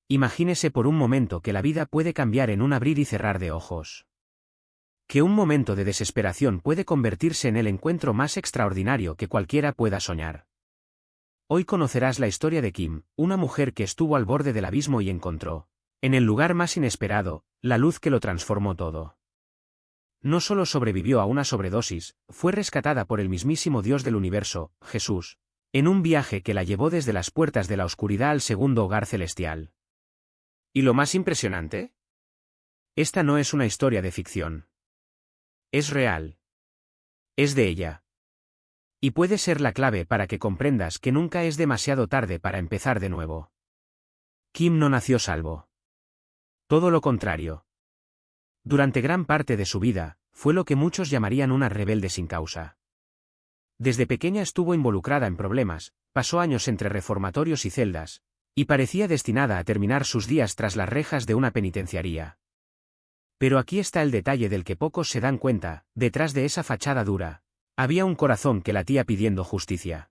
Imagínese por un momento que la vida puede cambiar en un abrir y cerrar de ojos. Que un momento de desesperación puede convertirse en el encuentro más extraordinario que cualquiera pueda soñar. Hoy conocerás la historia de Kim, una mujer que estuvo al borde del abismo y encontró, en el lugar más inesperado, la luz que lo transformó todo. No solo sobrevivió a una sobredosis, fue rescatada por el mismísimo Dios del universo, Jesús, en un viaje que la llevó desde las puertas de la oscuridad al segundo hogar celestial. ¿Y lo más impresionante? Esta no es una historia de ficción. Es real. Es de ella. Y puede ser la clave para que comprendas que nunca es demasiado tarde para empezar de nuevo. Kim no nació salvo. Todo lo contrario. Durante gran parte de su vida, fue lo que muchos llamarían una rebelde sin causa. Desde pequeña estuvo involucrada en problemas, pasó años entre reformatorios y celdas, y parecía destinada a terminar sus días tras las rejas de una penitenciaría. Pero aquí está el detalle del que pocos se dan cuenta: detrás de esa fachada dura, había un corazón que latía pidiendo justicia.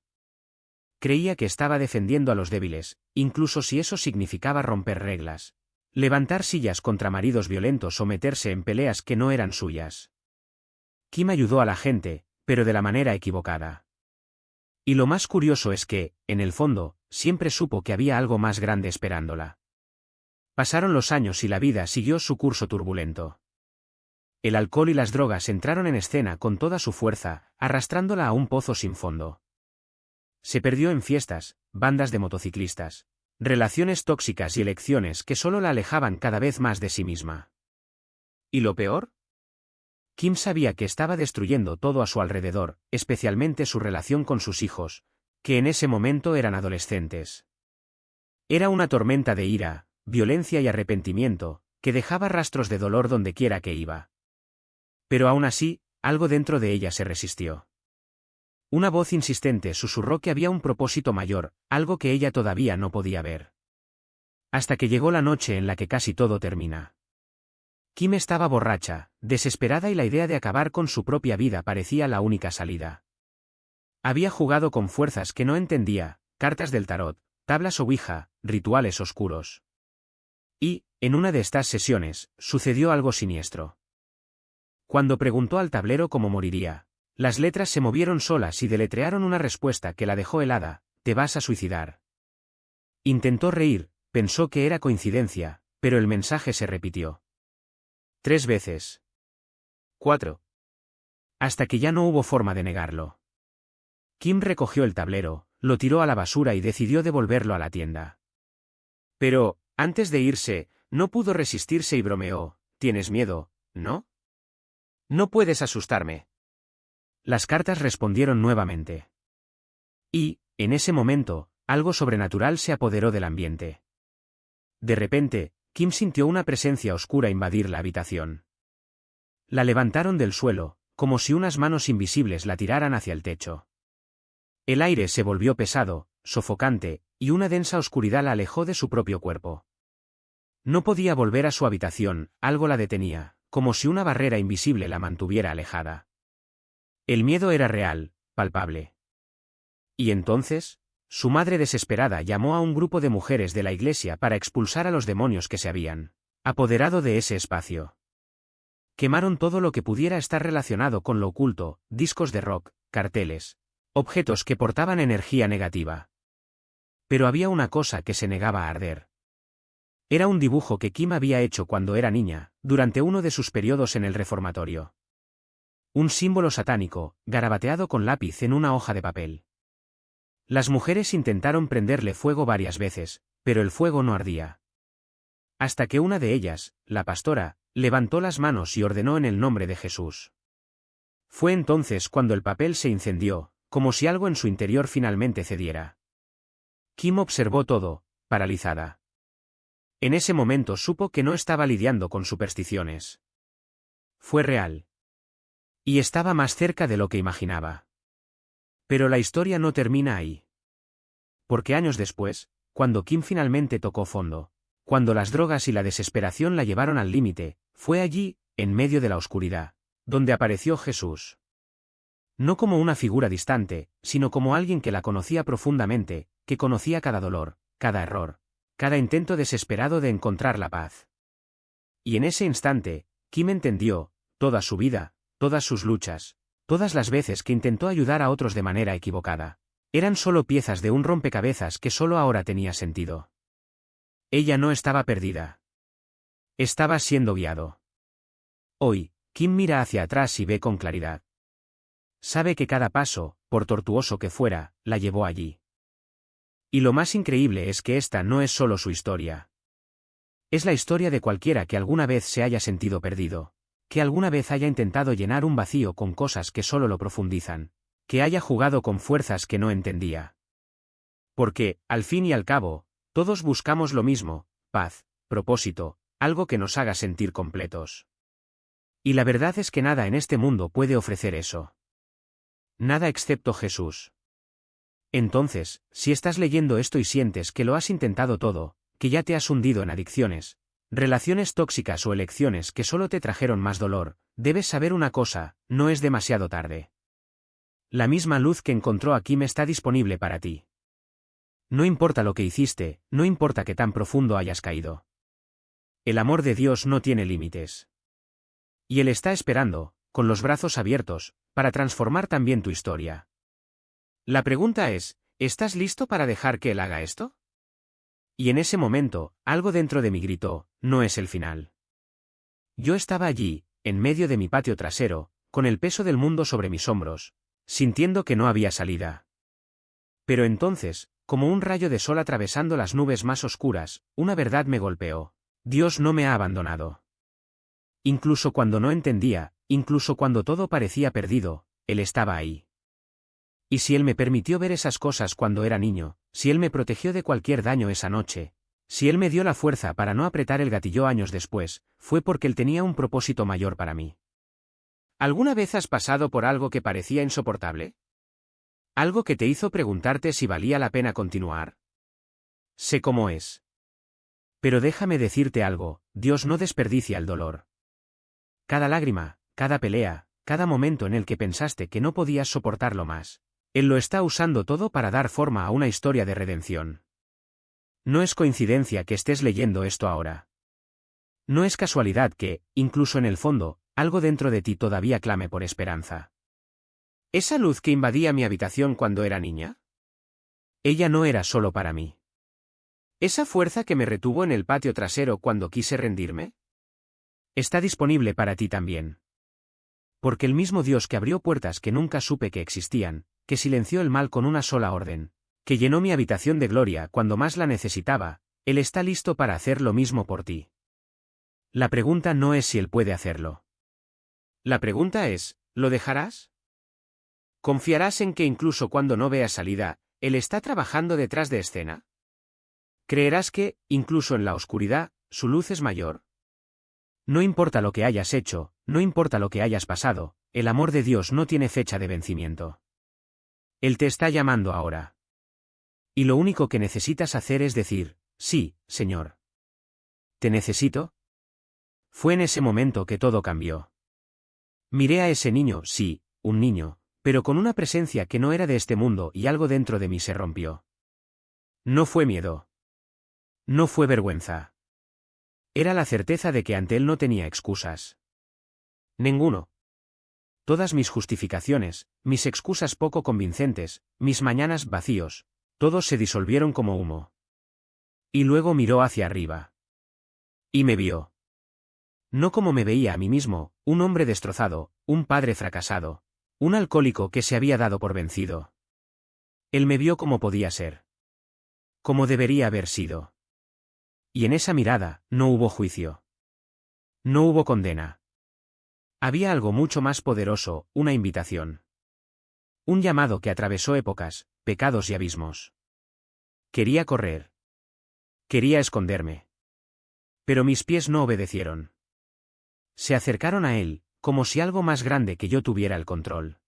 Creía que estaba defendiendo a los débiles, incluso si eso significaba romper reglas, levantar sillas contra maridos violentos o meterse en peleas que no eran suyas. Kim ayudó a la gente, pero de la manera equivocada. Y lo más curioso es que, en el fondo, siempre supo que había algo más grande esperándola. Pasaron los años y la vida siguió su curso turbulento. El alcohol y las drogas entraron en escena con toda su fuerza, arrastrándola a un pozo sin fondo. Se perdió en fiestas, bandas de motociclistas, relaciones tóxicas y elecciones que solo la alejaban cada vez más de sí misma. ¿Y lo peor? Kim sabía que estaba destruyendo todo a su alrededor, especialmente su relación con sus hijos, que en ese momento eran adolescentes. Era una tormenta de ira, violencia y arrepentimiento, que dejaba rastros de dolor donde quiera que iba. Pero aún así, algo dentro de ella se resistió. Una voz insistente susurró que había un propósito mayor, algo que ella todavía no podía ver. Hasta que llegó la noche en la que casi todo termina. Kim estaba borracha, desesperada, y la idea de acabar con su propia vida parecía la única salida. Había jugado con fuerzas que no entendía, cartas del tarot, tablas ouija, rituales oscuros. Y, en una de estas sesiones, sucedió algo siniestro. Cuando preguntó al tablero cómo moriría, las letras se movieron solas y deletrearon una respuesta que la dejó helada: te vas a suicidar. Intentó reír, pensó que era coincidencia, pero el mensaje se repitió 3 veces. 4. Hasta que ya no hubo forma de negarlo. Kim recogió el tablero, lo tiró a la basura y decidió devolverlo a la tienda. Pero, antes de irse, no pudo resistirse y bromeó: ¿tienes miedo, no? No puedes asustarme. Las cartas respondieron nuevamente. Y, en ese momento, algo sobrenatural se apoderó del ambiente. De repente, Kim sintió una presencia oscura invadir la habitación. La levantaron del suelo, como si unas manos invisibles la tiraran hacia el techo. El aire se volvió pesado, sofocante, y una densa oscuridad la alejó de su propio cuerpo. No podía volver a su habitación, algo la detenía, como si una barrera invisible la mantuviera alejada. El miedo era real, palpable. Y entonces, su madre desesperada llamó a un grupo de mujeres de la iglesia para expulsar a los demonios que se habían apoderado de ese espacio. Quemaron todo lo que pudiera estar relacionado con lo oculto: discos de rock, carteles, objetos que portaban energía negativa. Pero había una cosa que se negaba a arder. Era un dibujo que Kim había hecho cuando era niña, durante uno de sus periodos en el reformatorio. Un símbolo satánico, garabateado con lápiz en una hoja de papel. Las mujeres intentaron prenderle fuego varias veces, pero el fuego no ardía. Hasta que una de ellas, la pastora, levantó las manos y ordenó en el nombre de Jesús. Fue entonces cuando el papel se incendió, como si algo en su interior finalmente cediera. Kim observó todo, paralizada. En ese momento supo que no estaba lidiando con supersticiones. Fue real. Y estaba más cerca de lo que imaginaba. Pero la historia no termina ahí. Porque años después, cuando Kim finalmente tocó fondo, cuando las drogas y la desesperación la llevaron al límite, fue allí, en medio de la oscuridad, donde apareció Jesús. No como una figura distante, sino como alguien que la conocía profundamente, que conocía cada dolor, cada error, cada intento desesperado de encontrar la paz. Y en ese instante, Kim entendió, toda su vida, todas sus luchas, todas las veces que intentó ayudar a otros de manera equivocada, eran solo piezas de un rompecabezas que solo ahora tenía sentido. Ella no estaba perdida. Estaba siendo guiado. Hoy, Kim mira hacia atrás y ve con claridad. Sabe que cada paso, por tortuoso que fuera, la llevó allí. Y lo más increíble es que esta no es solo su historia. Es la historia de cualquiera que alguna vez se haya sentido perdido, que alguna vez haya intentado llenar un vacío con cosas que solo lo profundizan, que haya jugado con fuerzas que no entendía. Porque, al fin y al cabo, todos buscamos lo mismo, paz, propósito, algo que nos haga sentir completos. Y la verdad es que nada en este mundo puede ofrecer eso. Nada excepto Jesús. Entonces, si estás leyendo esto y sientes que lo has intentado todo, que ya te has hundido en adicciones, relaciones tóxicas o elecciones que solo te trajeron más dolor, debes saber una cosa, no es demasiado tarde. La misma luz que encontró a Kim está disponible para ti. No importa lo que hiciste, no importa qué tan profundo hayas caído. El amor de Dios no tiene límites. Y Él está esperando, con los brazos abiertos, para transformar también tu historia. La pregunta es, ¿estás listo para dejar que Él haga esto? Y en ese momento, algo dentro de mí gritó, no es el final. Yo estaba allí, en medio de mi patio trasero, con el peso del mundo sobre mis hombros, sintiendo que no había salida. Pero entonces, como un rayo de sol atravesando las nubes más oscuras, una verdad me golpeó. Dios no me ha abandonado. Incluso cuando no entendía, incluso cuando todo parecía perdido, Él estaba ahí. Y si Él me permitió ver esas cosas cuando era niño, si Él me protegió de cualquier daño esa noche, si Él me dio la fuerza para no apretar el gatillo años después, fue porque Él tenía un propósito mayor para mí. ¿Alguna vez has pasado por algo que parecía insoportable? ¿Algo que te hizo preguntarte si valía la pena continuar? Sé cómo es. Pero déjame decirte algo, Dios no desperdicia el dolor. Cada lágrima, cada pelea, cada momento en el que pensaste que no podías soportarlo más, Él lo está usando todo para dar forma a una historia de redención. No es coincidencia que estés leyendo esto ahora. No es casualidad que, incluso en el fondo, algo dentro de ti todavía clame por esperanza. ¿Esa luz que invadía mi habitación cuando era niña? Ella no era solo para mí. ¿Esa fuerza que me retuvo en el patio trasero cuando quise rendirme? Está disponible para ti también. Porque el mismo Dios que abrió puertas que nunca supe que existían, que silenció el mal con una sola orden, que llenó mi habitación de gloria cuando más la necesitaba, Él está listo para hacer lo mismo por ti. La pregunta no es si Él puede hacerlo. La pregunta es, ¿lo dejarás? ¿Confiarás en que incluso cuando no veas salida, Él está trabajando detrás de escena? ¿Creerás que, incluso en la oscuridad, su luz es mayor? No importa lo que hayas hecho, no importa lo que hayas pasado, el amor de Dios no tiene fecha de vencimiento. Él te está llamando ahora. Y lo único que necesitas hacer es decir, sí, Señor. ¿Te necesito? Fue en ese momento que todo cambió. Miré a ese niño, sí, un niño, pero con una presencia que no era de este mundo y algo dentro de mí se rompió. No fue miedo. No fue vergüenza. Era la certeza de que ante él no tenía excusas. Ninguno. Todas mis justificaciones, mis excusas poco convincentes, mis mañanas vacíos, todos se disolvieron como humo. Y luego miró hacia arriba. Y me vio. No como me veía a mí mismo, un hombre destrozado, un padre fracasado, un alcohólico que se había dado por vencido. Él me vio como podía ser. Como debería haber sido. Y en esa mirada, no hubo juicio. No hubo condena. Había algo mucho más poderoso, una invitación. Un llamado que atravesó épocas, pecados y abismos. Quería correr. Quería esconderme. Pero mis pies no obedecieron. Se acercaron a él, como si algo más grande que yo tuviera el control.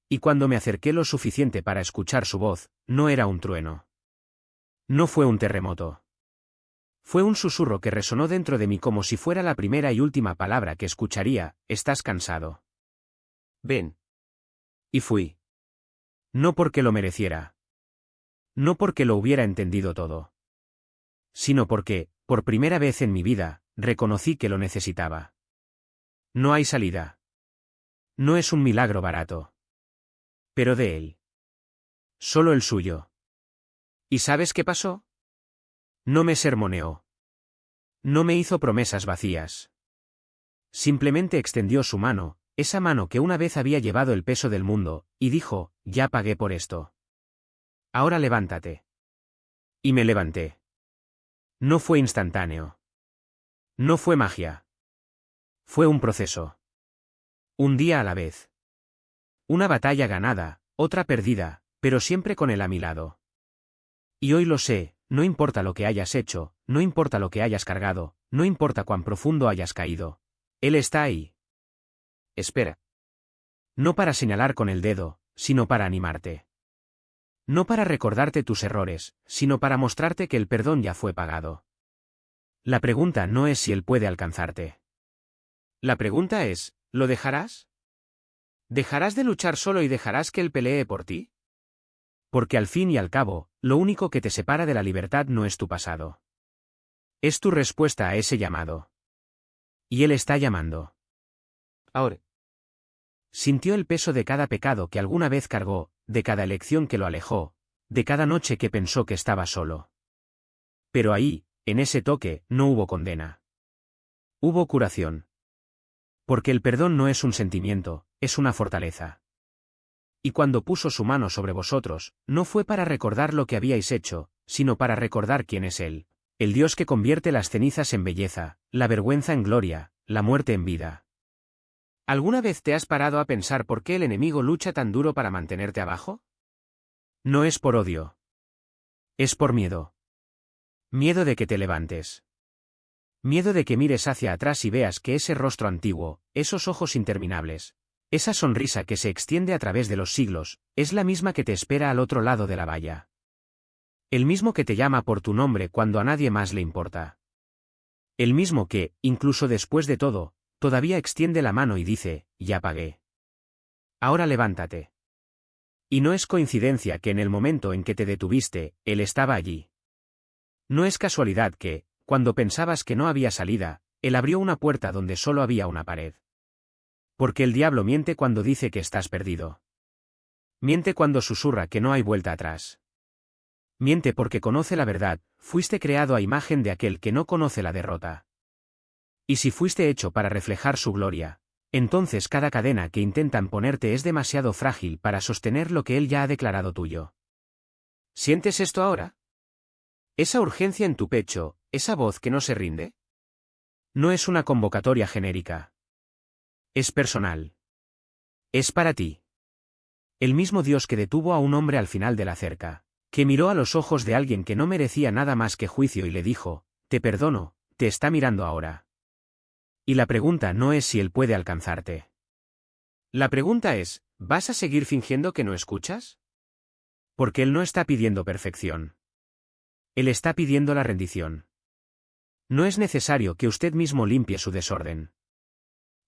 Y cuando me acerqué lo suficiente para escuchar su voz, no era un trueno. No fue un terremoto. Fue un susurro que resonó dentro de mí como si fuera la primera y última palabra que escucharía, ¿estás cansado? Ven. Y fui. No porque lo mereciera. No porque lo hubiera entendido todo. sino porque, por primera vez en mi vida, reconocí que lo necesitaba. No hay salida. No es un milagro barato. Pero de él. Solo el suyo. ¿Y sabes qué pasó? No me sermoneó. No me hizo promesas vacías. Simplemente extendió su mano, esa mano que una vez había llevado el peso del mundo, y dijo, ya pagué por esto. Ahora levántate. Y me levanté. No fue instantáneo. No fue magia. Fue un proceso. Un día a la vez. Una batalla ganada, otra perdida, pero siempre con él a mi lado. Y hoy lo sé, no importa lo que hayas hecho, no importa lo que hayas cargado, no importa cuán profundo hayas caído. Él está ahí. Espera. No para señalar con el dedo, sino para animarte. No para recordarte tus errores, sino para mostrarte que el perdón ya fue pagado. La pregunta no es si él puede alcanzarte. La pregunta es, ¿lo dejarás? ¿Dejarás de luchar solo y dejarás que él pelee por ti? Porque al fin y al cabo, lo único que te separa de la libertad no es tu pasado. Es tu respuesta a ese llamado. Y él está llamando. Ahora. Sintió el peso de cada pecado que alguna vez cargó, de cada elección que lo alejó, de cada noche que pensó que estaba solo. Pero ahí, en ese toque, no hubo condena. Hubo curación. Porque el perdón no es un sentimiento, es una fortaleza. Y cuando puso su mano sobre vosotros, no fue para recordar lo que habíais hecho, sino para recordar quién es Él, el Dios que convierte las cenizas en belleza, la vergüenza en gloria, la muerte en vida. ¿Alguna vez te has parado a pensar por qué el enemigo lucha tan duro para mantenerte abajo? No es por odio. Es por miedo. Miedo de que te levantes. Miedo de que mires hacia atrás y veas que ese rostro antiguo, esos ojos interminables, esa sonrisa que se extiende a través de los siglos, es la misma que te espera al otro lado de la valla. El mismo que te llama por tu nombre cuando a nadie más le importa. El mismo que, incluso después de todo, todavía extiende la mano y dice, ya pagué. Ahora levántate. Y no es coincidencia que en el momento en que te detuviste, él estaba allí. No es casualidad que, cuando pensabas que no había salida, él abrió una puerta donde solo había una pared. Porque el diablo miente cuando dice que estás perdido. Miente cuando susurra que no hay vuelta atrás. Miente porque conoce la verdad, fuiste creado a imagen de aquel que no conoce la derrota. Y si fuiste hecho para reflejar su gloria, entonces cada cadena que intentan ponerte es demasiado frágil para sostener lo que él ya ha declarado tuyo. ¿Sientes esto ahora? ¿Esa urgencia en tu pecho, esa voz que no se rinde? No es una convocatoria genérica. Es personal. Es para ti. El mismo Dios que detuvo a un hombre al final de la cerca, que miró a los ojos de alguien que no merecía nada más que juicio y le dijo, te perdono, te está mirando ahora. Y la pregunta no es si él puede alcanzarte. La pregunta es, ¿vas a seguir fingiendo que no escuchas? Porque él no está pidiendo perfección. Él está pidiendo la rendición. No es necesario que usted mismo limpie su desorden.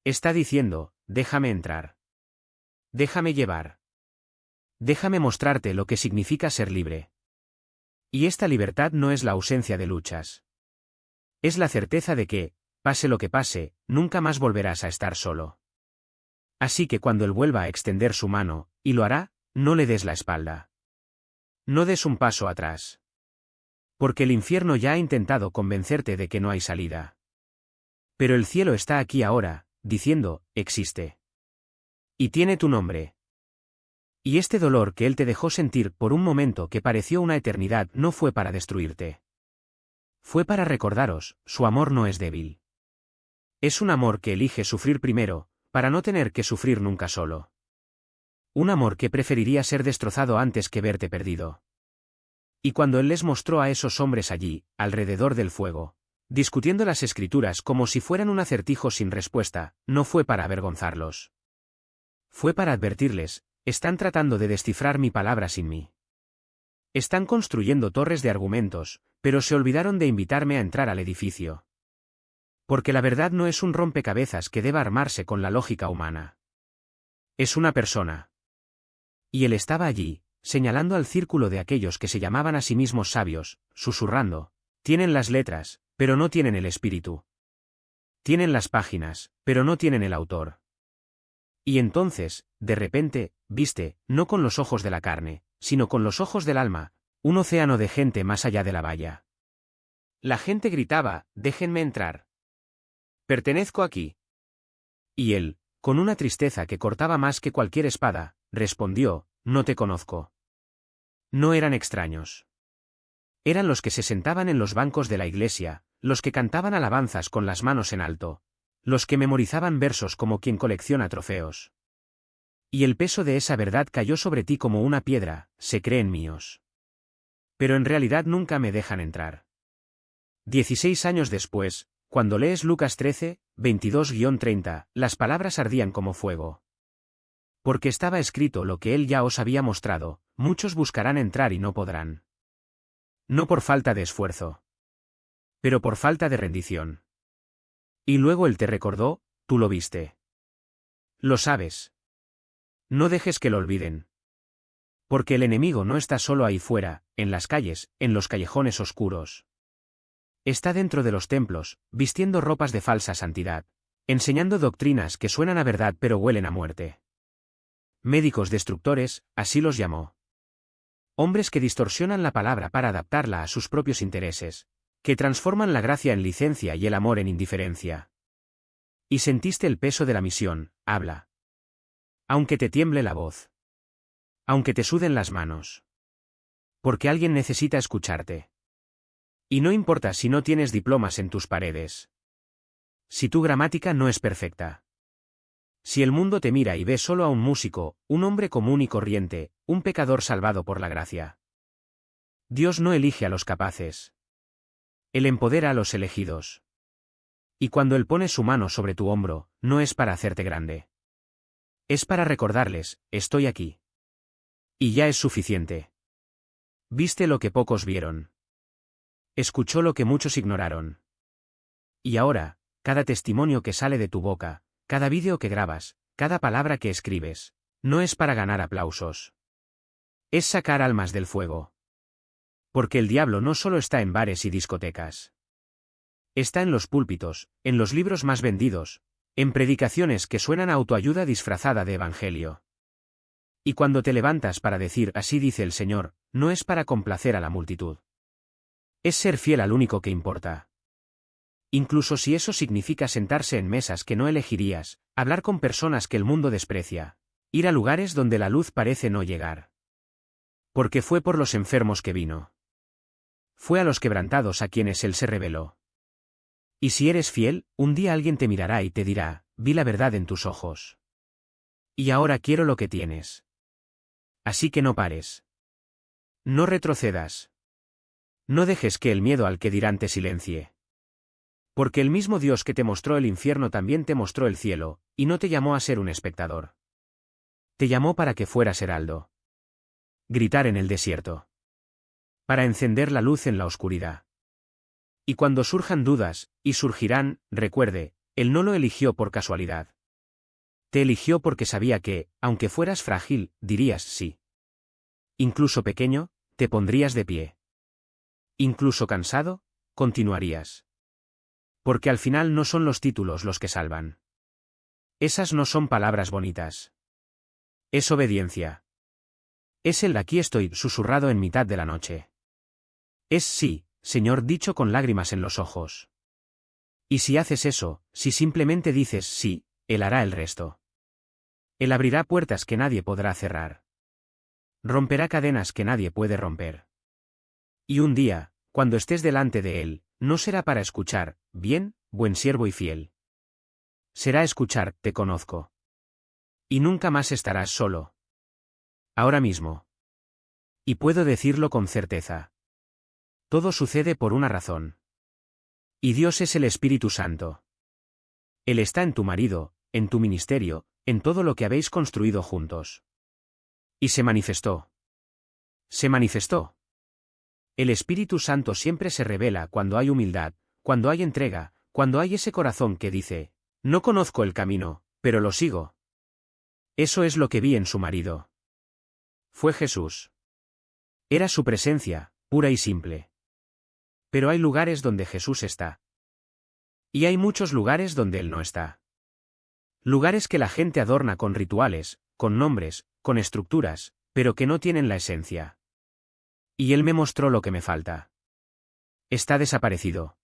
Está diciendo, déjame entrar. Déjame llevar. Déjame mostrarte lo que significa ser libre. Y esta libertad no es la ausencia de luchas. Es la certeza de que, pase lo que pase, nunca más volverás a estar solo. Así que cuando él vuelva a extender su mano, y lo hará, no le des la espalda. No des un paso atrás. Porque el infierno ya ha intentado convencerte de que no hay salida. Pero el cielo está aquí ahora, diciendo, existe. Y tiene tu nombre. Y este dolor que él te dejó sentir por un momento que pareció una eternidad no fue para destruirte. Fue para recordaros, su amor no es débil. Es un amor que elige sufrir primero, para no tener que sufrir nunca solo. Un amor que preferiría ser destrozado antes que verte perdido. Y cuando él les mostró a esos hombres allí, alrededor del fuego, discutiendo las escrituras como si fueran un acertijo sin respuesta, no fue para avergonzarlos. Fue para advertirles, están tratando de descifrar mi palabra sin mí. Están construyendo torres de argumentos, pero se olvidaron de invitarme a entrar al edificio. Porque la verdad no es un rompecabezas que deba armarse con la lógica humana. Es una persona. Y él estaba allí, señalando al círculo de aquellos que se llamaban a sí mismos sabios, susurrando, Tienen las letras, pero no tienen el espíritu. Tienen las páginas, pero no tienen el autor. Y entonces, de repente, viste, no con los ojos de la carne, sino con los ojos del alma, un océano de gente más allá de la valla. La gente gritaba, déjenme entrar. Pertenezco aquí. Y él, con una tristeza que cortaba más que cualquier espada, respondió, no te conozco. No eran extraños. Eran los que se sentaban en los bancos de la iglesia, los que cantaban alabanzas con las manos en alto, los que memorizaban versos como quien colecciona trofeos. Y el peso de esa verdad cayó sobre ti como una piedra, se creen míos. Pero en realidad nunca me dejan entrar. 16 años después, cuando lees Lucas 13, 22-30, las palabras ardían como fuego. Porque estaba escrito lo que él ya os había mostrado, muchos buscarán entrar y no podrán. No por falta de esfuerzo, pero por falta de rendición. Y luego él te recordó, tú lo viste. Lo sabes. No dejes que lo olviden. Porque el enemigo no está solo ahí fuera, en las calles, en los callejones oscuros. Está dentro de los templos, vistiendo ropas de falsa santidad, enseñando doctrinas que suenan a verdad pero huelen a muerte. Médicos destructores, así los llamó. Hombres que distorsionan la palabra para adaptarla a sus propios intereses, que transforman la gracia en licencia y el amor en indiferencia. Y sentiste el peso de la misión, habla. Aunque te tiemble la voz. Aunque te suden las manos. Porque alguien necesita escucharte. Y no importa si no tienes diplomas en tus paredes. Si tu gramática no es perfecta. Si el mundo te mira y ve solo a un músico, un hombre común y corriente, un pecador salvado por la gracia. Dios no elige a los capaces. Él empodera a los elegidos. Y cuando Él pone su mano sobre tu hombro, no es para hacerte grande. Es para recordarles, estoy aquí. Y ya es suficiente. Viste lo que pocos vieron. Escuchó lo que muchos ignoraron. Y ahora, cada testimonio que sale de tu boca, cada vídeo que grabas, cada palabra que escribes, no es para ganar aplausos. Es sacar almas del fuego. Porque el diablo no solo está en bares y discotecas. Está en los púlpitos, en los libros más vendidos, en predicaciones que suenan a autoayuda disfrazada de evangelio. Y cuando te levantas para decir así dice el Señor, no es para complacer a la multitud. Es ser fiel al único que importa. Incluso si eso significa sentarse en mesas que no elegirías, hablar con personas que el mundo desprecia, ir a lugares donde la luz parece no llegar. Porque fue por los enfermos que vino. Fue a los quebrantados a quienes Él se reveló. Y si eres fiel, un día alguien te mirará y te dirá, vi la verdad en tus ojos. Y ahora quiero lo que tienes. Así que no pares. No retrocedas. No dejes que el miedo al que dirán te silencie. Porque el mismo Dios que te mostró el infierno también te mostró el cielo, y no te llamó a ser un espectador. Te llamó para que fueras heraldo. Gritar en el desierto. Para encender la luz en la oscuridad. Y cuando surjan dudas, y surgirán, recuerde, Él no lo eligió por casualidad. Te eligió porque sabía que, aunque fueras frágil, dirías sí. Incluso pequeño, te pondrías de pie. Incluso cansado, continuarías. Porque al final no son los títulos los que salvan. Esas no son palabras bonitas. Es obediencia. Es el aquí estoy susurrado en mitad de la noche. Es sí, Señor dicho con lágrimas en los ojos. Y si haces eso, si simplemente dices sí, Él hará el resto. Él abrirá puertas que nadie podrá cerrar. Romperá cadenas que nadie puede romper. Y un día, cuando estés delante de Él, no será para escuchar, bien, buen siervo y fiel. Será escuchar, te conozco. Y nunca más estarás solo. Ahora mismo. Y puedo decirlo con certeza. Todo sucede por una razón. Y Dios es el Espíritu Santo. Él está en tu marido, en tu ministerio, en todo lo que habéis construido juntos. Y se manifestó. Se manifestó. El Espíritu Santo siempre se revela cuando hay humildad, cuando hay entrega, cuando hay ese corazón que dice, no conozco el camino, pero lo sigo. Eso es lo que vi en su marido. Fue Jesús. Era su presencia, pura y simple. Pero hay lugares donde Jesús está. Y hay muchos lugares donde Él no está. Lugares que la gente adorna con rituales, con nombres, con estructuras, pero que no tienen la esencia. Y Él me mostró lo que me falta. Está desaparecido.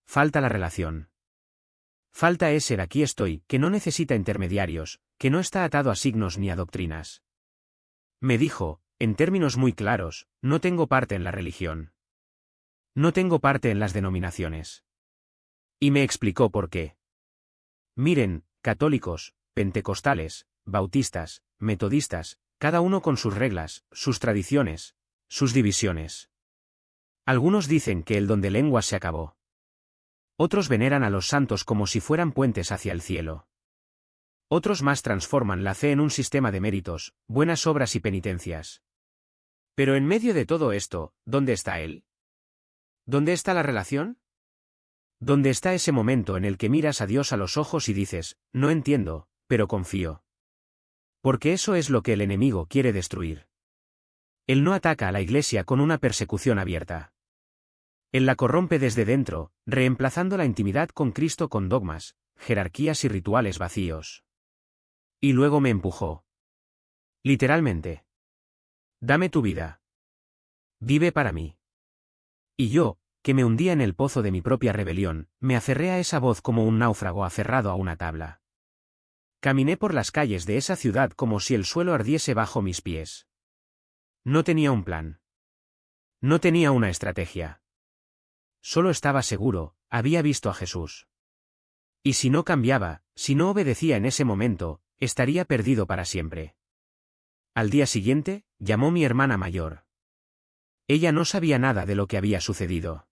Falta la relación. Falta ese aquí estoy, que no necesita intermediarios, que no está atado a signos ni a doctrinas. Me dijo, en términos muy claros, no tengo parte en la religión. No tengo parte en las denominaciones. Y me explicó por qué. Miren, católicos, pentecostales, bautistas, metodistas, cada uno con sus reglas, sus tradiciones, sus divisiones. Algunos dicen que el don de lenguas se acabó. Otros veneran a los santos como si fueran puentes hacia el cielo. Otros más transforman la fe en un sistema de méritos, buenas obras y penitencias. Pero en medio de todo esto, ¿dónde está Él? ¿Dónde está la relación? ¿Dónde está ese momento en el que miras a Dios a los ojos y dices, no entiendo, pero confío? Porque eso es lo que el enemigo quiere destruir. Él no ataca a la Iglesia con una persecución abierta. Él la corrompe desde dentro, reemplazando la intimidad con Cristo con dogmas, jerarquías y rituales vacíos. Y luego me empujó. Literalmente. Dame tu vida. Vive para mí. Y yo, que me hundía en el pozo de mi propia rebelión, me aferré a esa voz como un náufrago aferrado a una tabla. Caminé por las calles de esa ciudad como si el suelo ardiese bajo mis pies. No tenía un plan. No tenía una estrategia. Solo estaba seguro, había visto a Jesús. Y si no cambiaba, si no obedecía en ese momento, estaría perdido para siempre. Al día siguiente, llamó mi hermana mayor. Ella no sabía nada de lo que había sucedido.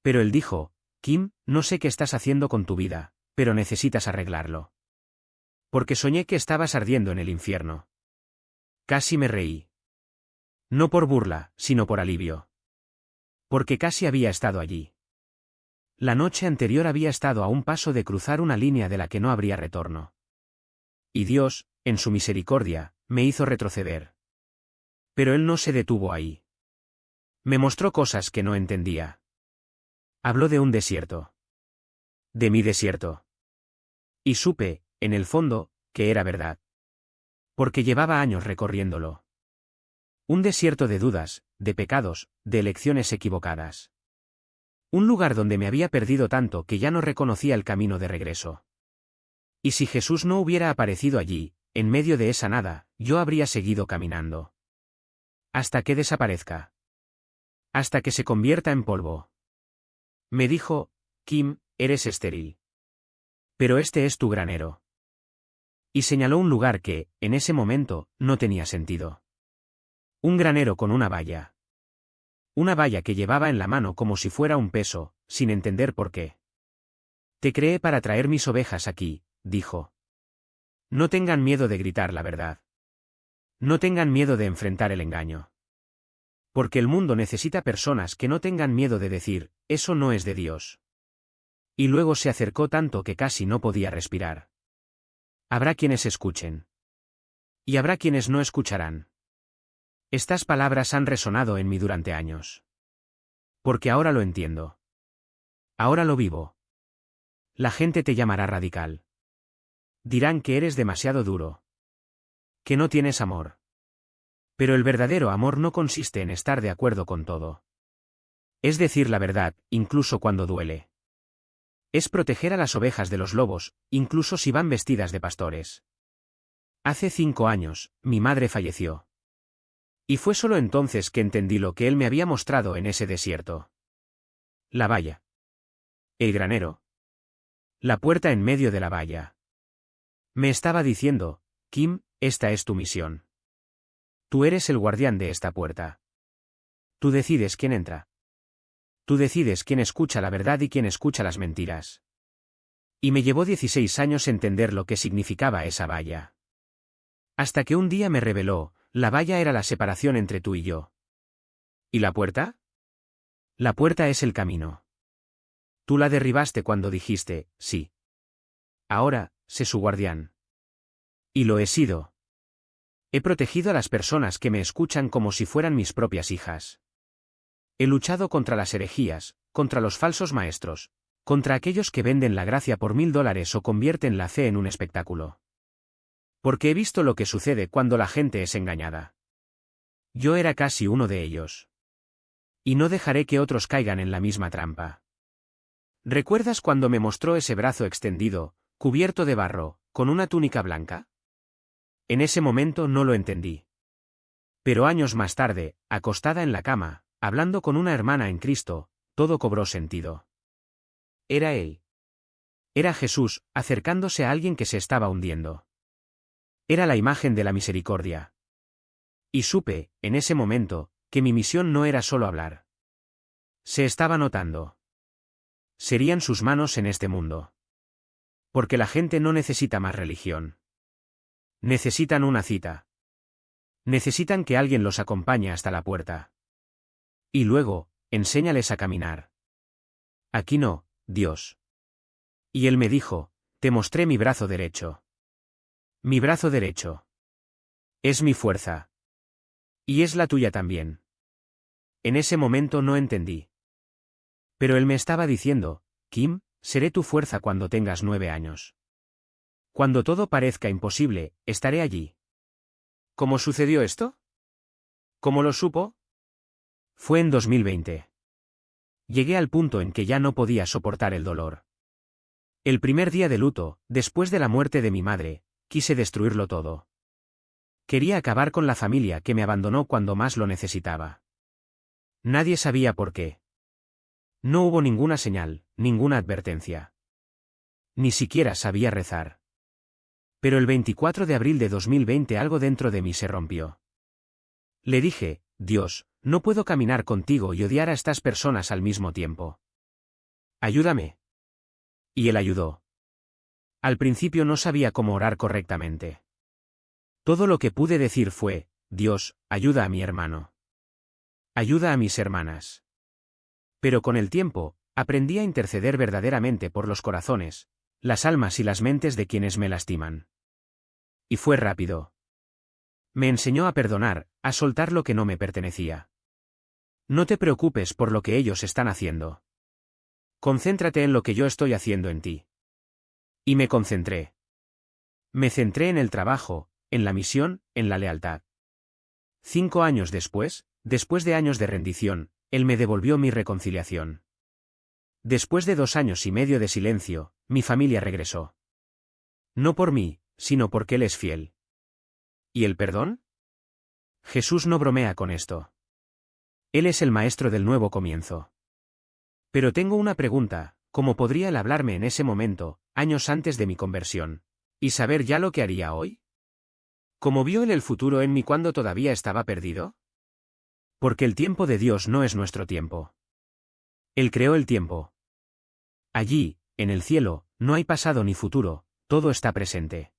Pero él dijo, Kim, no sé qué estás haciendo con tu vida, pero necesitas arreglarlo. Porque soñé que estabas ardiendo en el infierno. Casi me reí. No por burla, sino por alivio. Porque casi había estado allí. La noche anterior había estado a un paso de cruzar una línea de la que no habría retorno. Y Dios, en su misericordia, me hizo retroceder. Pero Él no se detuvo ahí. Me mostró cosas que no entendía. Habló de un desierto. De mi desierto. Y supe, en el fondo, que era verdad. Porque llevaba años recorriéndolo. Un desierto de dudas, de pecados, de elecciones equivocadas. Un lugar donde me había perdido tanto que ya no reconocía el camino de regreso. Y si Jesús no hubiera aparecido allí, en medio de esa nada, yo habría seguido caminando. Hasta que desaparezca. Hasta que se convierta en polvo. Me dijo, Kim, eres estéril. Pero este es tu granero. Y señaló un lugar que, en ese momento, no tenía sentido. Un granero con una valla. Una valla que llevaba en la mano como si fuera un peso, sin entender por qué. Te creé para traer mis ovejas aquí, dijo. No tengan miedo de gritar la verdad. No tengan miedo de enfrentar el engaño. Porque el mundo necesita personas que no tengan miedo de decir, eso no es de Dios. Y luego se acercó tanto que casi no podía respirar. Habrá quienes escuchen. Y habrá quienes no escucharán. Estas palabras han resonado en mí durante años. Porque ahora lo entiendo. Ahora lo vivo. La gente te llamará radical. Dirán que eres demasiado duro. Que no tienes amor. Pero el verdadero amor no consiste en estar de acuerdo con todo. Es decir la verdad, incluso cuando duele. Es proteger a las ovejas de los lobos, incluso si van vestidas de pastores. Hace 5 años, mi madre falleció. Y fue solo entonces que entendí lo que él me había mostrado en ese desierto. La valla. El granero. La puerta en medio de la valla. Me estaba diciendo, Kim, esta es tu misión. Tú eres el guardián de esta puerta. Tú decides quién entra. Tú decides quién escucha la verdad y quién escucha las mentiras. Y me llevó 16 años entender lo que significaba esa valla. Hasta que un día me reveló, la valla era la separación entre tú y yo. ¿Y la puerta? La puerta es el camino. Tú la derribaste cuando dijiste, sí. Ahora, sé su guardián. Y lo he sido. He protegido a las personas que me escuchan como si fueran mis propias hijas. He luchado contra las herejías, contra los falsos maestros, contra aquellos que venden la gracia por $1000 o convierten la fe en un espectáculo. Porque he visto lo que sucede cuando la gente es engañada. Yo era casi uno de ellos. Y no dejaré que otros caigan en la misma trampa. ¿Recuerdas cuando me mostró ese brazo extendido, cubierto de barro, con una túnica blanca? En ese momento no lo entendí. Pero años más tarde, acostada en la cama, hablando con una hermana en Cristo, todo cobró sentido. Era Él. Era Jesús, acercándose a alguien que se estaba hundiendo. Era la imagen de la misericordia. Y supe, en ese momento, que mi misión no era solo hablar. Se estaba notando. Serían sus manos en este mundo. Porque la gente no necesita más religión. Necesitan una cita. Necesitan que alguien los acompañe hasta la puerta. Y luego, enséñales a caminar. Aquí no, Dios. Y él me dijo, te mostré mi brazo derecho. Mi brazo derecho. Es mi fuerza. Y es la tuya también. En ese momento no entendí. Pero él me estaba diciendo, Kim, seré tu fuerza cuando tengas 9 años. Cuando todo parezca imposible, estaré allí. ¿Cómo sucedió esto? ¿Cómo lo supo? Fue en 2020. Llegué al punto en que ya no podía soportar el dolor. El primer día de luto, después de la muerte de mi madre, quise destruirlo todo. Quería acabar con la familia que me abandonó cuando más lo necesitaba. Nadie sabía por qué. No hubo ninguna señal, ninguna advertencia. Ni siquiera sabía rezar. Pero el 24 de abril de 2020 algo dentro de mí se rompió. Le dije, Dios, no puedo caminar contigo y odiar a estas personas al mismo tiempo. Ayúdame. Y él ayudó. Al principio no sabía cómo orar correctamente. Todo lo que pude decir fue, Dios, ayuda a mi hermano. Ayuda a mis hermanas. Pero con el tiempo, aprendí a interceder verdaderamente por los corazones, las almas y las mentes de quienes me lastiman. Y fue rápido. Me enseñó a perdonar, a soltar lo que no me pertenecía. No te preocupes por lo que ellos están haciendo. Concéntrate en lo que yo estoy haciendo en ti. Y me concentré. Me centré en el trabajo, en la misión, en la lealtad. 5 años después de años de rendición, él me devolvió mi reconciliación. Después de 2 años y medio de silencio, mi familia regresó. No por mí, sino porque él es fiel. ¿Y el perdón? Jesús no bromea con esto. Él es el maestro del nuevo comienzo. Pero tengo una pregunta, ¿cómo podría él hablarme en ese momento, años antes de mi conversión, y saber ya lo que haría hoy? ¿Cómo vio él el futuro en mí cuando todavía estaba perdido? Porque el tiempo de Dios no es nuestro tiempo. Él creó el tiempo. Allí, en el cielo, no hay pasado ni futuro, todo está presente.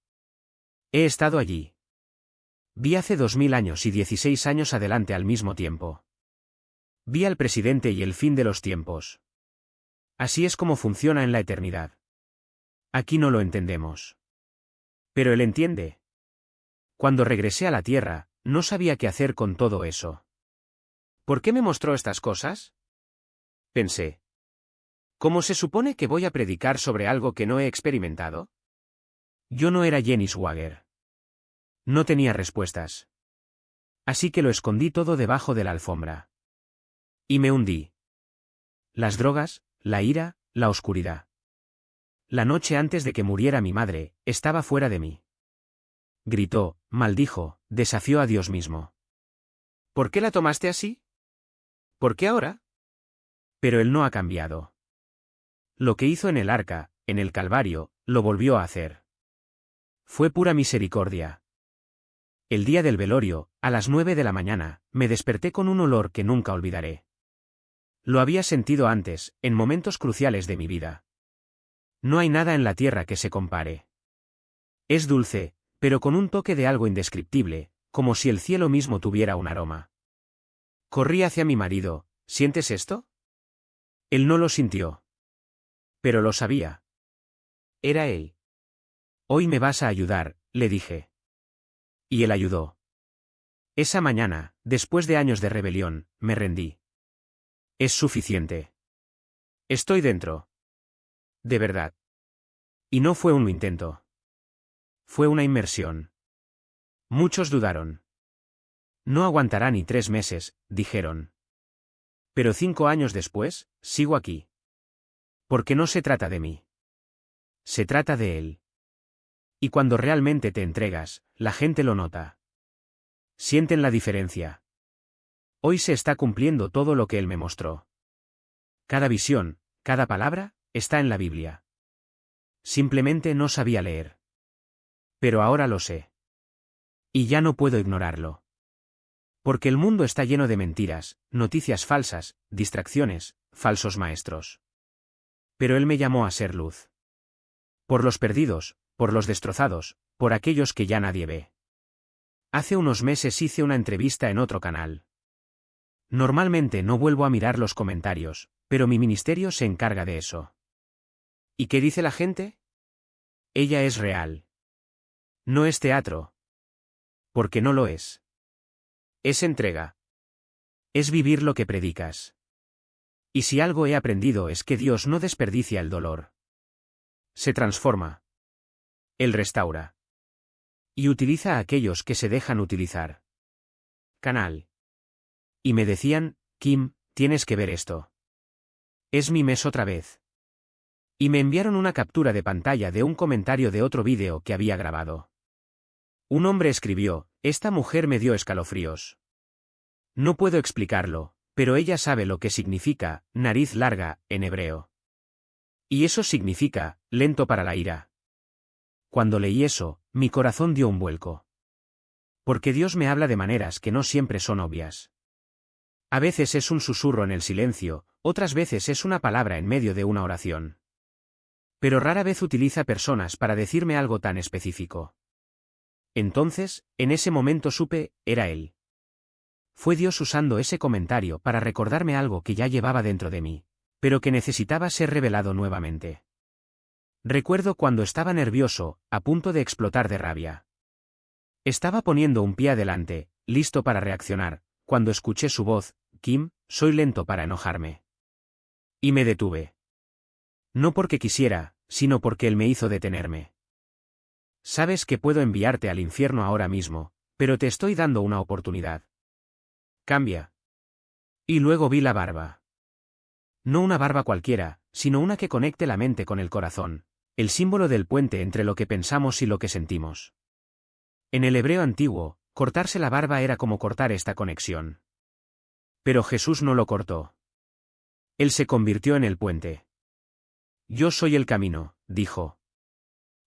He estado allí. Vi hace 2000 años y 16 años adelante al mismo tiempo. Vi al presidente y el fin de los tiempos. Así es como funciona en la eternidad. Aquí no lo entendemos. Pero él entiende. Cuando regresé a la tierra, no sabía qué hacer con todo eso. ¿Por qué me mostró estas cosas? Pensé. ¿Cómo se supone que voy a predicar sobre algo que no he experimentado? Yo no era Jenny Swaggart. No tenía respuestas. Así que lo escondí todo debajo de la alfombra. Y me hundí. Las drogas, la ira, la oscuridad. La noche antes de que muriera mi madre, estaba fuera de mí. Gritó, maldijo, desafió a Dios mismo. ¿Por qué la tomaste así? ¿Por qué ahora? Pero él no ha cambiado. Lo que hizo en el arca, en el Calvario, lo volvió a hacer. Fue pura misericordia. El día del velorio, a las 9 de la mañana, me desperté con un olor que nunca olvidaré. Lo había sentido antes, en momentos cruciales de mi vida. No hay nada en la tierra que se compare. Es dulce, pero con un toque de algo indescriptible, como si el cielo mismo tuviera un aroma. Corrí hacia mi marido, ¿sientes esto? Él no lo sintió. Pero lo sabía. Era él. Hoy me vas a ayudar, le dije. Y él ayudó. Esa mañana, después de años de rebelión, me rendí. Es suficiente. Estoy dentro. De verdad. Y no fue un intento. Fue una inmersión. Muchos dudaron. No aguantará ni 3 meses, dijeron. Pero 5 años después, sigo aquí. Porque no se trata de mí. Se trata de él. Y cuando realmente te entregas, la gente lo nota. Sienten la diferencia. Hoy se está cumpliendo todo lo que él me mostró. Cada visión, cada palabra, está en la Biblia. Simplemente no sabía leer. Pero ahora lo sé. Y ya no puedo ignorarlo. Porque el mundo está lleno de mentiras, noticias falsas, distracciones, falsos maestros. Pero él me llamó a ser luz. Por los perdidos, por los destrozados, por aquellos que ya nadie ve. Hace unos meses hice una entrevista en otro canal. Normalmente no vuelvo a mirar los comentarios, pero mi ministerio se encarga de eso. ¿Y qué dice la gente? Ella es real. No es teatro. Porque no lo es. Es entrega. Es vivir lo que predicas. Y si algo he aprendido es que Dios no desperdicia el dolor. Se transforma. Él restaura. Y utiliza a aquellos que se dejan utilizar. Canal. Y me decían, Kim, tienes que ver esto. Es mi mes otra vez. Y me enviaron una captura de pantalla de un comentario de otro vídeo que había grabado. Un hombre escribió, esta mujer me dio escalofríos. No puedo explicarlo, pero ella sabe lo que significa, nariz larga, en hebreo. Y eso significa, lento para la ira. Cuando leí eso, mi corazón dio un vuelco. Porque Dios me habla de maneras que no siempre son obvias. A veces es un susurro en el silencio, otras veces es una palabra en medio de una oración. Pero rara vez utiliza personas para decirme algo tan específico. Entonces, en ese momento supe, era él. Fue Dios usando ese comentario para recordarme algo que ya llevaba dentro de mí, pero que necesitaba ser revelado nuevamente. Recuerdo cuando estaba nervioso, a punto de explotar de rabia. Estaba poniendo un pie adelante, listo para reaccionar, cuando escuché su voz, Kim, soy lento para enojarme. Y me detuve. No porque quisiera, sino porque él me hizo detenerme. Sabes que puedo enviarte al infierno ahora mismo, pero te estoy dando una oportunidad. Cambia. Y luego vi la barba. No una barba cualquiera, sino una que conecte la mente con el corazón, el símbolo del puente entre lo que pensamos y lo que sentimos. En el hebreo antiguo, cortarse la barba era como cortar esta conexión. Pero Jesús no lo cortó. Él se convirtió en el puente. Yo soy el camino, dijo.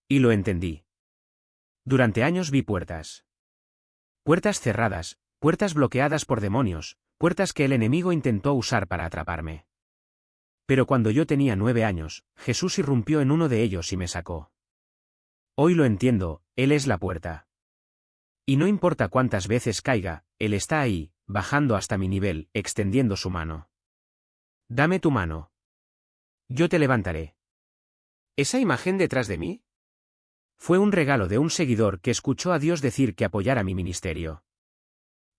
Y lo entendí. Durante años vi puertas. Puertas cerradas, puertas bloqueadas por demonios, puertas que el enemigo intentó usar para atraparme. Pero cuando yo tenía 9 años, Jesús irrumpió en uno de ellos y me sacó. Hoy lo entiendo, Él es la puerta. Y no importa cuántas veces caiga, Él está ahí, bajando hasta mi nivel, extendiendo su mano. Dame tu mano. Yo te levantaré. ¿Esa imagen detrás de mí? Fue un regalo de un seguidor que escuchó a Dios decir que apoyara mi ministerio.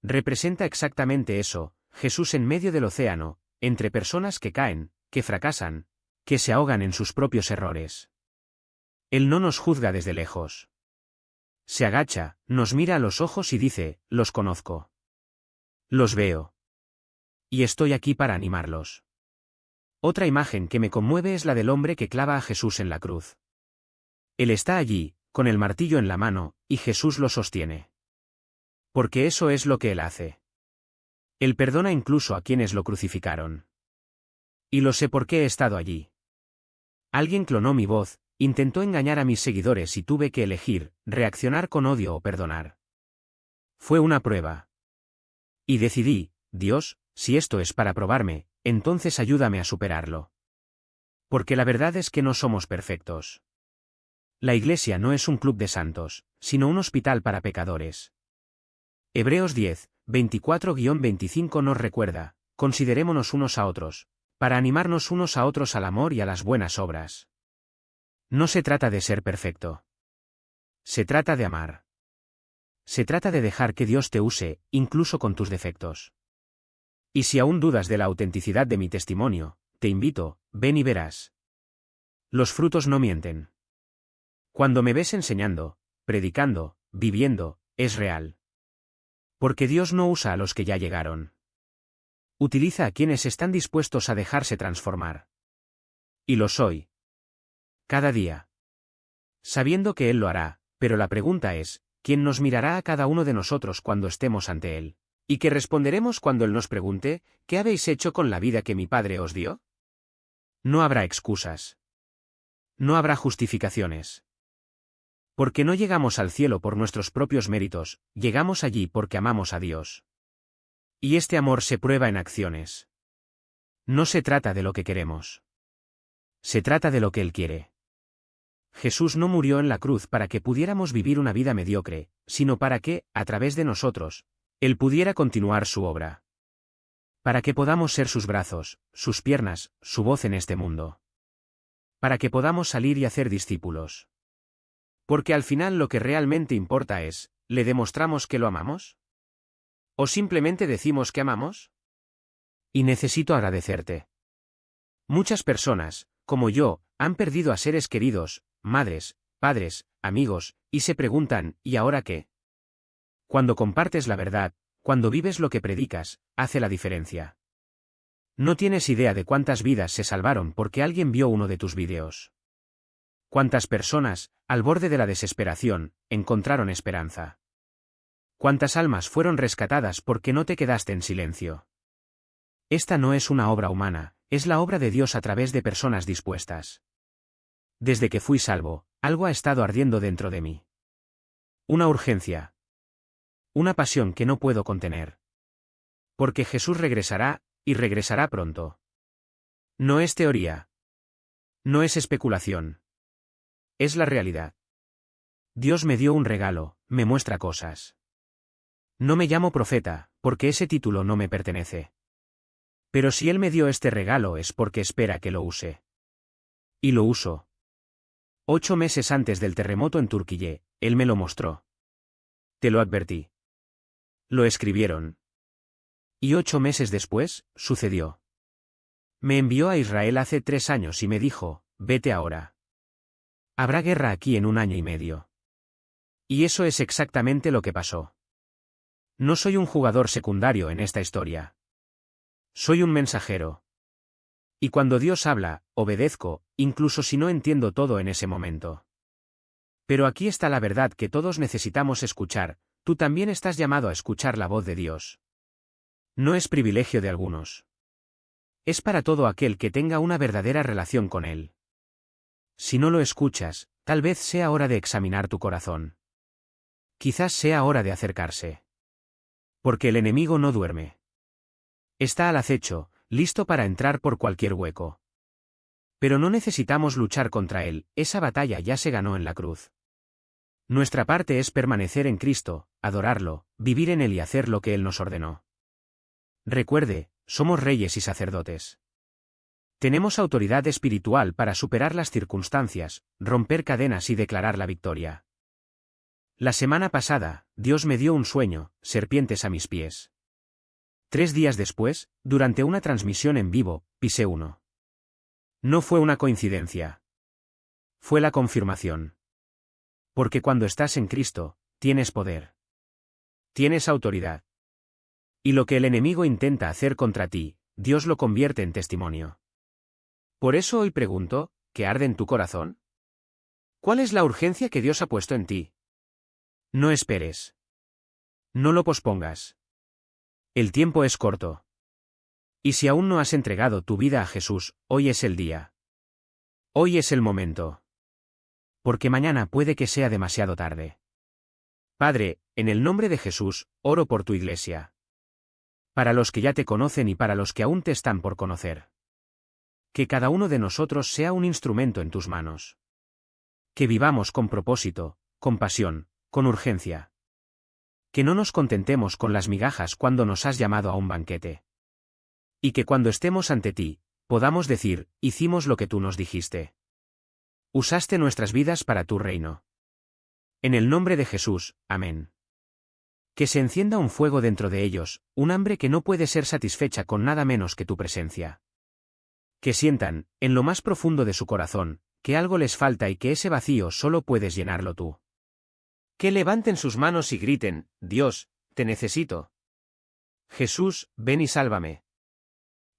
Representa exactamente eso, Jesús en medio del océano, entre personas que caen, que fracasan, que se ahogan en sus propios errores. Él no nos juzga desde lejos. Se agacha, nos mira a los ojos y dice, los conozco. Los veo. Y estoy aquí para animarlos. Otra imagen que me conmueve es la del hombre que clava a Jesús en la cruz. Él está allí, con el martillo en la mano, y Jesús lo sostiene. Porque eso es lo que Él hace. Él perdona incluso a quienes lo crucificaron. Y lo sé porque he estado allí. Alguien clonó mi voz, intentó engañar a mis seguidores y tuve que elegir, reaccionar con odio o perdonar. Fue una prueba. Y decidí, Dios, si esto es para probarme, entonces ayúdame a superarlo. Porque la verdad es que no somos perfectos. La Iglesia no es un club de santos, sino un hospital para pecadores. Hebreos 10, 24-25 nos recuerda, considerémonos unos a otros, para animarnos unos a otros al amor y a las buenas obras. No se trata de ser perfecto. Se trata de amar. Se trata de dejar que Dios te use, incluso con tus defectos. Y si aún dudas de la autenticidad de mi testimonio, te invito, ven y verás. Los frutos no mienten. Cuando me ves enseñando, predicando, viviendo, es real. Porque Dios no usa a los que ya llegaron. Utiliza a quienes están dispuestos a dejarse transformar. Y lo soy. Cada día. Sabiendo que Él lo hará, pero la pregunta es, ¿quién nos mirará a cada uno de nosotros cuando estemos ante Él? ¿Y qué responderemos cuando Él nos pregunte, ¿qué habéis hecho con la vida que mi Padre os dio? No habrá excusas. No habrá justificaciones. Porque no llegamos al cielo por nuestros propios méritos, llegamos allí porque amamos a Dios. Y este amor se prueba en acciones. No se trata de lo que queremos. Se trata de lo que Él quiere. Jesús no murió en la cruz para que pudiéramos vivir una vida mediocre, sino para que, a través de nosotros, Él pudiera continuar su obra. Para que podamos ser sus brazos, sus piernas, su voz en este mundo. Para que podamos salir y hacer discípulos. Porque al final lo que realmente importa es, ¿le demostramos que lo amamos? ¿O simplemente decimos que amamos? Y necesito agradecerte. Muchas personas, como yo, han perdido a seres queridos, madres, padres, amigos, y se preguntan, ¿y ahora qué? Cuando compartes la verdad, cuando vives lo que predicas, hace la diferencia. No tienes idea de cuántas vidas se salvaron porque alguien vio uno de tus vídeos. Cuántas personas, al borde de la desesperación, encontraron esperanza. Cuántas almas fueron rescatadas porque no te quedaste en silencio. Esta no es una obra humana, es la obra de Dios a través de personas dispuestas. Desde que fui salvo, algo ha estado ardiendo dentro de mí. Una urgencia. Una pasión que no puedo contener. Porque Jesús regresará, y regresará pronto. No es teoría. No es especulación. Es la realidad. Dios me dio un regalo, me muestra cosas. No me llamo profeta, porque ese título no me pertenece. Pero si Él me dio este regalo es porque espera que lo use. Y lo uso. 8 meses antes del terremoto en Turquía, Él me lo mostró. Te lo advertí. Lo escribieron. Y 8 meses después, sucedió. Me envió a Israel hace 3 años y me dijo, vete ahora. Habrá guerra aquí en 1 año y medio. Y eso es exactamente lo que pasó. No soy un jugador secundario en esta historia. Soy un mensajero. Y cuando Dios habla, obedezco, incluso si no entiendo todo en ese momento. Pero aquí está la verdad que todos necesitamos escuchar, tú también estás llamado a escuchar la voz de Dios. No es privilegio de algunos. Es para todo aquel que tenga una verdadera relación con Él. Si no lo escuchas, tal vez sea hora de examinar tu corazón. Quizás sea hora de acercarse. Porque el enemigo no duerme. Está al acecho, listo para entrar por cualquier hueco. Pero no necesitamos luchar contra él, esa batalla ya se ganó en la cruz. Nuestra parte es permanecer en Cristo, adorarlo, vivir en Él y hacer lo que Él nos ordenó. Recuerde, somos reyes y sacerdotes. Tenemos autoridad espiritual para superar las circunstancias, romper cadenas y declarar la victoria. La semana pasada, Dios me dio un sueño, serpientes a mis pies. 3 días después, durante una transmisión en vivo, pisé uno. No fue una coincidencia. Fue la confirmación. Porque cuando estás en Cristo, tienes poder. Tienes autoridad. Y lo que el enemigo intenta hacer contra ti, Dios lo convierte en testimonio. Por eso hoy pregunto, ¿qué arde en tu corazón? ¿Cuál es la urgencia que Dios ha puesto en ti? No esperes. No lo pospongas. El tiempo es corto. Y si aún no has entregado tu vida a Jesús, hoy es el día. Hoy es el momento. Porque mañana puede que sea demasiado tarde. Padre, en el nombre de Jesús, oro por tu iglesia. Para los que ya te conocen y para los que aún te están por conocer. Que cada uno de nosotros sea un instrumento en tus manos. Que vivamos con propósito, con pasión, con urgencia. Que no nos contentemos con las migajas cuando nos has llamado a un banquete. Y que cuando estemos ante ti, podamos decir, hicimos lo que tú nos dijiste. Usaste nuestras vidas para tu reino. En el nombre de Jesús, amén. Que se encienda un fuego dentro de ellos, un hambre que no puede ser satisfecha con nada menos que tu presencia. Que sientan, en lo más profundo de su corazón, que algo les falta y que ese vacío solo puedes llenarlo tú. Que levanten sus manos y griten: Dios, te necesito. Jesús, ven y sálvame.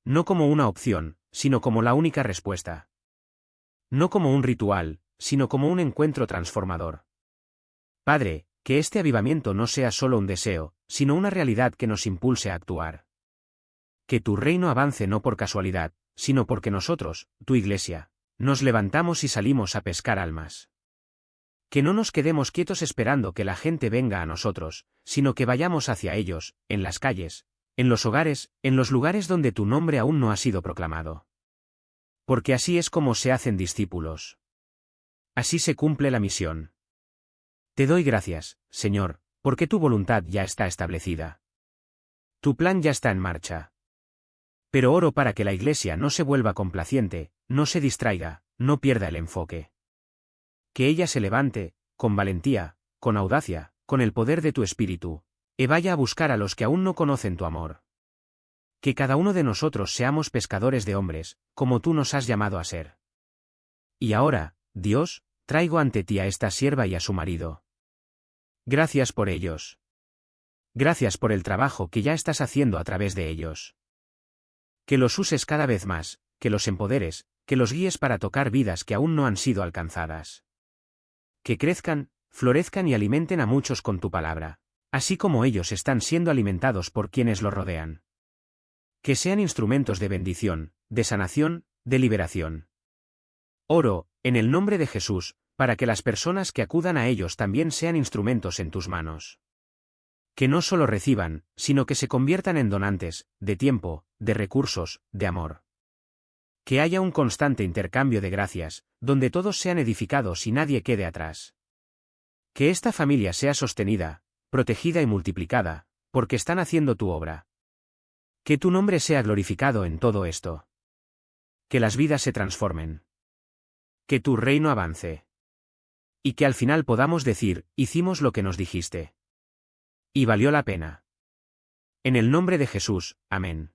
No como una opción, sino como la única respuesta. No como un ritual, sino como un encuentro transformador. Padre, que este avivamiento no sea solo un deseo, sino una realidad que nos impulse a actuar. Que tu reino avance no por casualidad, sino porque nosotros, tu Iglesia, nos levantamos y salimos a pescar almas. Que no nos quedemos quietos esperando que la gente venga a nosotros, sino que vayamos hacia ellos, en las calles, en los hogares, en los lugares donde tu nombre aún no ha sido proclamado. Porque así es como se hacen discípulos. Así se cumple la misión. Te doy gracias, Señor, porque tu voluntad ya está establecida. Tu plan ya está en marcha. Pero oro para que la Iglesia no se vuelva complaciente, no se distraiga, no pierda el enfoque. Que ella se levante, con valentía, con audacia, con el poder de tu Espíritu, y vaya a buscar a los que aún no conocen tu amor. Que cada uno de nosotros seamos pescadores de hombres, como tú nos has llamado a ser. Y ahora, Dios, traigo ante ti a esta sierva y a su marido. Gracias por ellos. Gracias por el trabajo que ya estás haciendo a través de ellos. Que los uses cada vez más, que los empoderes, que los guíes para tocar vidas que aún no han sido alcanzadas. Que crezcan, florezcan y alimenten a muchos con tu palabra, así como ellos están siendo alimentados por quienes los rodean. Que sean instrumentos de bendición, de sanación, de liberación. Oro, en el nombre de Jesús, para que las personas que acudan a ellos también sean instrumentos en tus manos. Que no solo reciban, sino que se conviertan en donantes, de tiempo, de recursos, de amor. Que haya un constante intercambio de gracias, donde todos sean edificados y nadie quede atrás. Que esta familia sea sostenida, protegida y multiplicada, porque están haciendo tu obra. Que tu nombre sea glorificado en todo esto. Que las vidas se transformen. Que tu reino avance. Y que al final podamos decir: hicimos lo que nos dijiste. Y valió la pena. En el nombre de Jesús, amén.